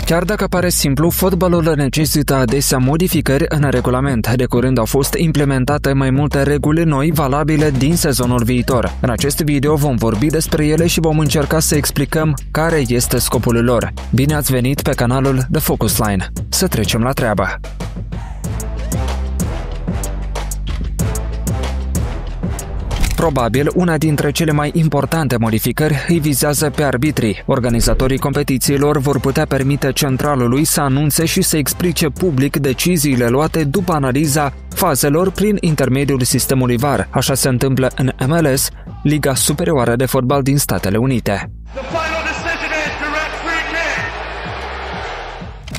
Chiar dacă pare simplu, fotbalul necesită adesea modificări în regulament. De curând au fost implementate mai multe reguli noi valabile din sezonul viitor. În acest video vom vorbi despre ele și vom încerca să explicăm care este scopul lor. Bine ați venit pe canalul The Focus Line. Să trecem la treabă! Probabil, una dintre cele mai importante modificări îi vizează pe arbitrii. Organizatorii competițiilor vor putea permite centralului să anunțe și să explice public deciziile luate după analiza fazelor prin intermediul sistemului VAR. Așa se întâmplă în MLS, Liga Superioară de Fotbal din Statele Unite.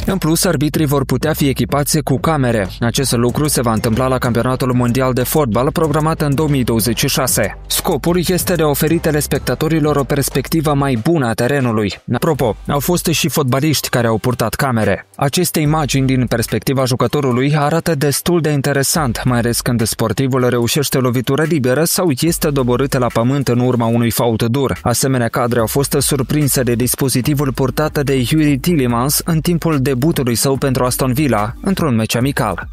În plus, arbitrii vor putea fi echipați cu camere. Acest lucru se va întâmpla la Campionatul Mondial de Fotbal programat în 2026. Scopul este de a oferi telespectatorilor o perspectivă mai bună a terenului. Apropo, au fost și fotbaliști care au purtat camere. Aceste imagini din perspectiva jucătorului arată destul de interesant, mai ales când sportivul reușește lovitură liberă sau este doborât la pământ în urma unui fault dur. Asemenea cadre au fost surprinse de dispozitivul purtat de Youri Tielemans în timpul debutului său pentru Aston Villa într-un meci amical.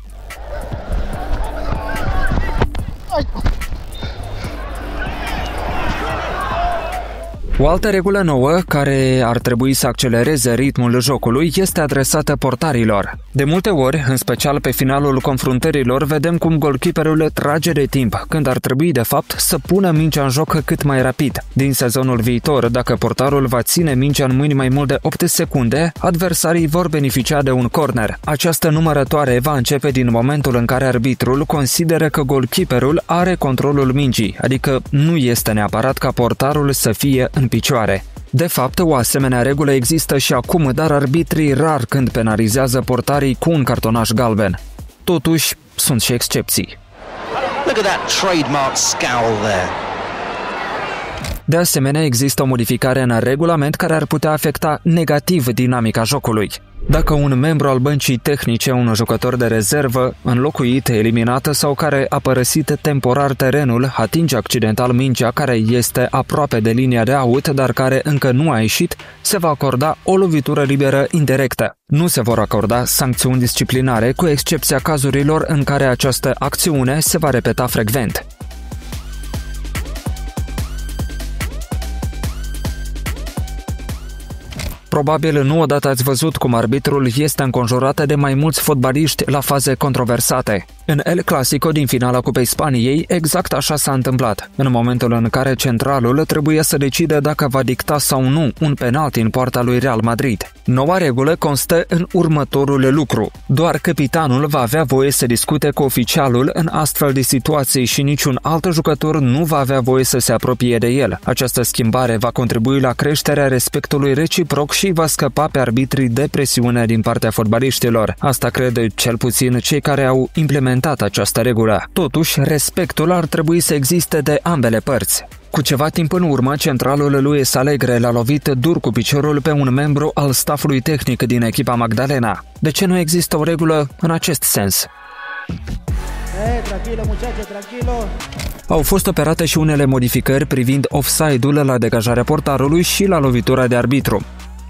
O altă regulă nouă, care ar trebui să accelereze ritmul jocului, este adresată portarilor. De multe ori, în special pe finalul confruntărilor, vedem cum golkeeperul trage de timp, când ar trebui, de fapt, să pună mingea în joc cât mai rapid. Din sezonul viitor, dacă portarul va ține mingea în mâini mai mult de 8 secunde, adversarii vor beneficia de un corner. Această numărătoare va începe din momentul în care arbitrul consideră că golkeeperul are controlul mingii, adică nu este neapărat ca portarul să fie în picioare. De fapt, o asemenea regulă există și acum, dar arbitrii rar când penalizează portarii cu un cartonaș galben. Totuși, sunt și excepții. Look at that trademark scowl there. De asemenea, există o modificare în regulament care ar putea afecta negativ dinamica jocului. Dacă un membru al băncii tehnice, un jucător de rezervă, înlocuit, eliminat sau care a părăsit temporar terenul, atinge accidental mingea care este aproape de linia de out, dar care încă nu a ieșit, se va acorda o lovitură liberă indirectă. Nu se vor acorda sancțiuni disciplinare, cu excepția cazurilor în care această acțiune se va repeta frecvent. Probabil nu odată ați văzut cum arbitrul este înconjurat de mai mulți fotbaliști la faze controversate. În El Clasico din finala Cupei Spaniei, exact așa s-a întâmplat, în momentul în care centralul trebuia să decide dacă va dicta sau nu un penalti în poarta lui Real Madrid. Noua regulă constă în următorul lucru. Doar capitanul va avea voie să discute cu oficialul în astfel de situații și niciun alt jucător nu va avea voie să se apropie de el. Această schimbare va contribui la creșterea respectului reciproc și va scăpa pe arbitrii de presiune din partea fotbaliștilor. Asta cred cel puțin cei care au implementat această regulă. Totuși, respectul ar trebui să existe de ambele părți. Cu ceva timp în urmă, centralul Luis Alegre l-a lovit dur cu piciorul pe un membru al staffului tehnic din echipa Magdalena. De ce nu există o regulă în acest sens? Tranquilo, muchachos, tranquilo. Au fost operate și unele modificări privind offside-ul la degajarea portarului și la lovitura de arbitru.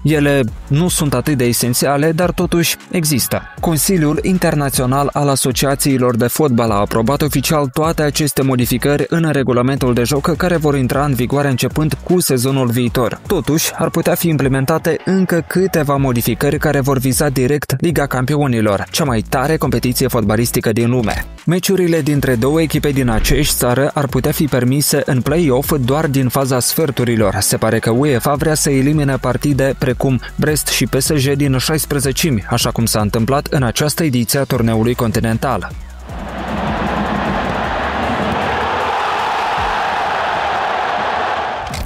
Ele nu sunt atât de esențiale, dar totuși există. Consiliul Internațional al Asociațiilor de Fotbal a aprobat oficial toate aceste modificări în regulamentul de joc care vor intra în vigoare începând cu sezonul viitor. Totuși, ar putea fi implementate încă câteva modificări care vor viza direct Liga Campionilor, cea mai tare competiție fotbalistică din lume. Meciurile dintre două echipe din aceeași țară ar putea fi permise în play-off doar din faza sferturilor. Se pare că UEFA vrea să elimine partide precum Brest și PSG din 16-mi, așa cum s-a întâmplat în această ediție a turneului continental.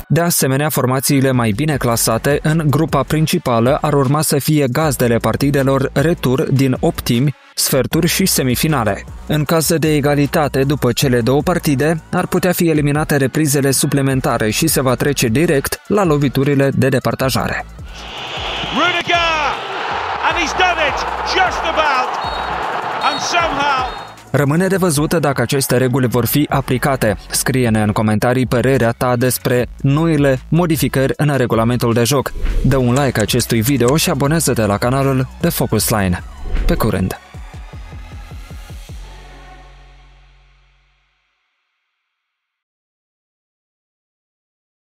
De asemenea, formațiile mai bine clasate în grupa principală ar urma să fie gazdele partidelor retur din optimi, sferturi și semifinale. În caz de egalitate după cele două partide, ar putea fi eliminate reprizele suplimentare și se va trece direct la loviturile de departajare. Rudiger! And he's done it! Just about! And somehow Rămâne de văzut dacă aceste reguli vor fi aplicate. Scrie-ne în comentarii părerea ta despre noile modificări în regulamentul de joc. Dă un like acestui video și abonează-te la canalul de Focus Line. Pe curând!